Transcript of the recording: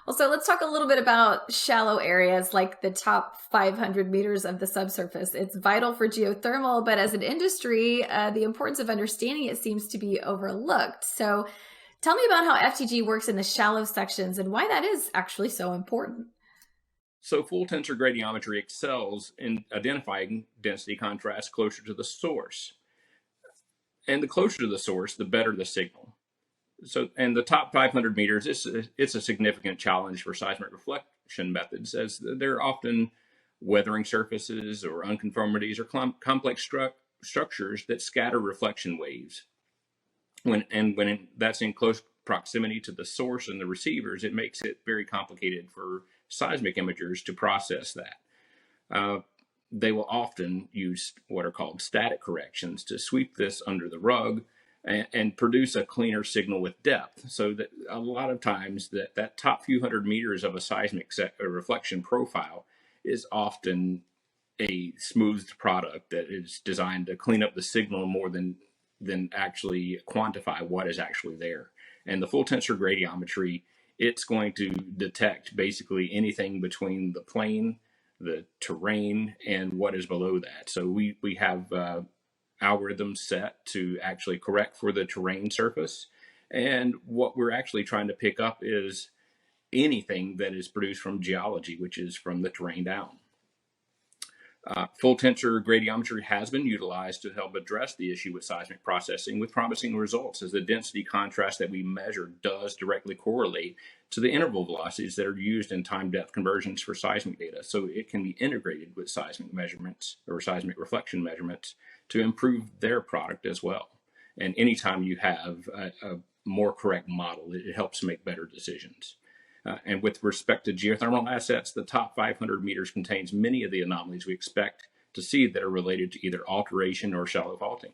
Well, so let's talk a little bit about shallow areas like the top 500 meters of the subsurface. It's vital for geothermal, but as an industry, the importance of understanding it seems to be overlooked. So tell me about how FTG works in the shallow sections and why that is actually so important. So full tensor gradiometry excels in identifying density contrast closer to the source. And the closer to the source, the better the signal. So, and the top 500 meters, it's a significant challenge for seismic reflection methods, as they're often weathering surfaces or unconformities or complex structures that scatter reflection waves. That's in close proximity to the source and the receivers, it makes it very complicated for seismic imagers to process that. Uh, they will often use what are called static corrections to sweep this under the rug and produce a cleaner signal with depth. So that a lot of times that top few hundred meters of a seismic reflection profile is often a smoothed product that is designed to clean up the signal more than actually quantify what is actually there. And the full tensor gradiometry, it's going to detect basically anything between the plane, the terrain, and what is below that. So we have algorithms set to actually correct for the terrain surface. And what we're actually trying to pick up is anything that is produced from geology, which is from the terrain down. Full tensor gradiometry has been utilized to help address the issue with seismic processing with promising results, as the density contrast that we measure does directly correlate to the interval velocities that are used in time depth conversions for seismic data. So it can be integrated with seismic measurements or seismic reflection measurements to improve their product as well. And anytime you have a more correct model, it helps make better decisions. And with respect to geothermal assets, the top 500 meters contains many of the anomalies we expect to see that are related to either alteration or shallow faulting.